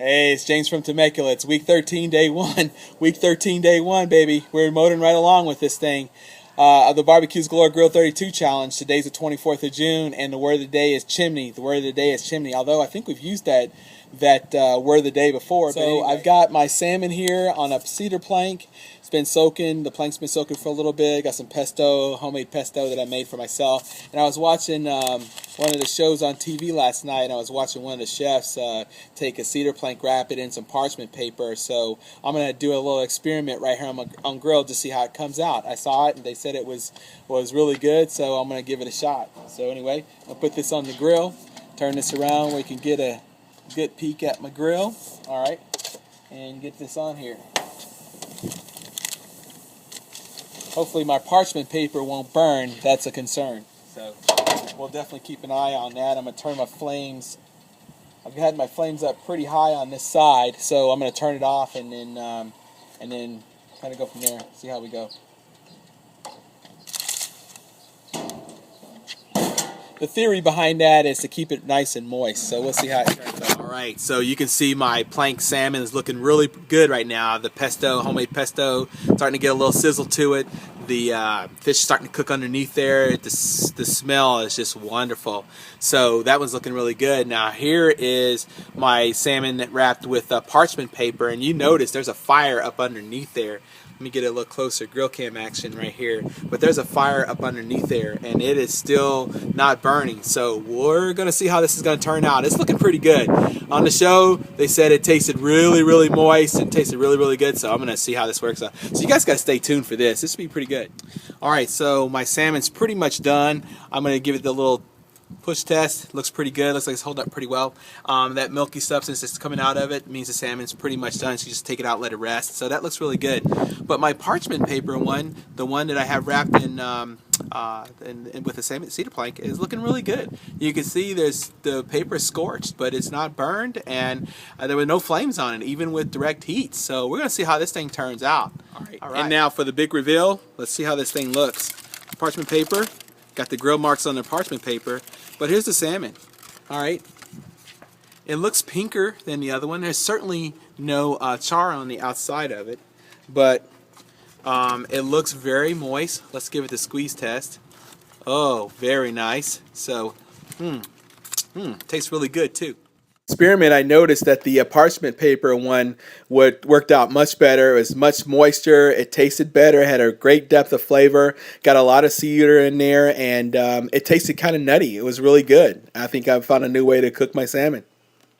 Hey, it's James from Temecula. It's week 13, day 1. Week 13, day 1, baby. We're motoring right along with this thing. The Barbeques Galore Grill 32 Challenge. Today's the 24th of June, and the word of the day is chimney. The word of the day is chimney. Although I think we've used that word of the day before. So anyway, I've got my salmon here on a cedar plank. It's been soaking. The plank's been soaking for a little bit. Got some pesto, homemade pesto that I made for myself. And I was watching one of the shows on TV last night, and I was watching one of the chefs take a cedar plank, wrap it in some parchment paper. So I'm going to do a little experiment right here on grill to see how it comes out. I saw it, and they said it was really good, so I'm going to give it a shot. So anyway, I'll put this on the grill, turn this around where you can get a good peek at my grill. All right, and get this on here. Hopefully my parchment paper won't burn. That's a concern. So we'll definitely keep an eye on that. I'm going to turn my flames. I've had my flames up pretty high on this side, so I'm going to turn it off and then kind of go from there. See how we go. The theory behind that is to keep it nice and moist, so we'll see how it turns out. Alright, so you can see my plank salmon is looking really good right now. The pesto, homemade pesto, starting to get a little sizzle to it. The fish is starting to cook underneath there. The smell is just wonderful. So that one's looking really good. Now here is my salmon wrapped with parchment paper, and you notice there's a fire up underneath there. Let me get a little closer, grill cam action right here. But there's a fire up underneath there, and it is still not burning. So we're going to see how this is going to turn out. It's looking pretty good. On the show, they said it tasted really, really moist and tasted really, really good. So I'm going to see how this works out. So you guys got to stay tuned for this. This will be pretty good. All right, so my salmon's pretty much done. I'm going to give it the little push test. Looks pretty good. Looks like it's holding up pretty well. That milky substance that's coming out of it means the salmon's pretty much done. So you just take it out, let it rest. So that looks really good. But my parchment paper one, the one that I have wrapped in with the salmon cedar plank, is looking really good. You can see the paper is scorched, but it's not burned, and there were no flames on it, even with direct heat. So we're gonna see how this thing turns out. All right. And now for the big reveal. Let's see how this thing looks. Parchment paper. Got the grill marks on the parchment paper, but here's the salmon. All right, it looks pinker than the other one. There's certainly no char on the outside of it, but it looks very moist. Let's give it the squeeze test. Oh, very nice. So, tastes really good too. Experiment, I noticed that the parchment paper one worked out much better. It was much moisture. It tasted better. It had a great depth of flavor. Got a lot of cedar in there, and it tasted kind of nutty. It was really good. I think I found a new way to cook my salmon.